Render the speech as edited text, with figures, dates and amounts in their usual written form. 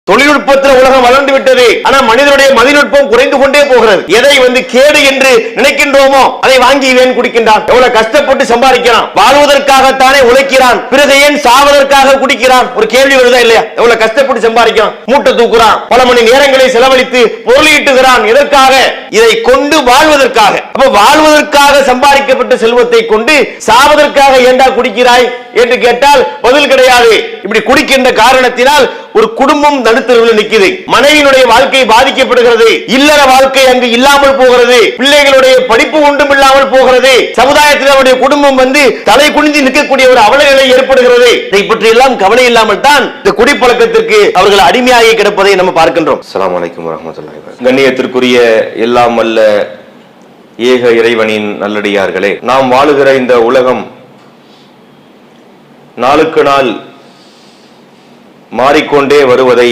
தொழில்நுட்பத்தில் உலகம் வளர்ந்து விட்டது. ஆனா மனிதனுடைய மதிநுட்பம் குறைந்து கொண்டே போகிறது. எதை கேடு என்று நினைக்கின்றோமோ அதை வாங்கி இவன் குடிக்கின்றான். எவ்வளவு கஷ்டப்பட்டு சம்பாதிக்கிறான், வாழ்வதற்காகத்தானே உழைக்கிறான், பிறகு ஏன் சாவதற்காக குடிக்கிறான்? ஒரு கேள்வி வருதா இல்லையா? எவ்வளவு கஷ்டப்பட்டு சம்பாதிக்கிறான், மூட்டை தூக்குறான், பல மணி நேரங்களை செலவழித்து பொருளீட்டுகிறான். எதற்காக? இதை கொண்டு வாழ்வதற்காக. அப்ப வாழ்வதற்காக சம்பாதிக்கப்பட்ட செல்வத்தை கொண்டு சாவதற்காக ஏண்டா குடிக்கிறாய் என்று கேட்டால் பதில் கிடையாது. இப்படி குடிக்கின்ற காரணத்தினால் ஒரு குடும்பம் நடுத்தருவில் நிற்குது, மனைவியினுடைய வாழ்க்கை பாதிக்கப்படுகிறது, இல்லற வாழ்க்கை அங்கு இல்லாமல் போகிறது, பிள்ளைகளுடைய படிப்பு ஒன்றும் இல்லாமல் போகிறது, சமுதாயத்தில் அவருடைய குடும்பம் தலை குனிந்து நிற்கக்கூடிய ஒரு அவலநிலை ஏற்படுகிறது. இதை பற்றி எல்லாம் கவலை இல்லாமல் தான் இந்த குடிப்பழக்கத்திற்கு அவர்கள் அடிமையாகி கிடப்பதை நம்ம பார்க்கின்றோம். அஸ்ஸலாமு அலைக்கும் வரஹ்மத்துல்லாஹி வபரகாத்துஹு. கண்ணியத்திற்குரிய எல்லாம் வல்ல ஏக இறைவனின் நல்லடியார்களே, நாம் வாழுகிற இந்த உலகம் நாளுக்கு நாள் மாறிக்கொண்டே வருவதை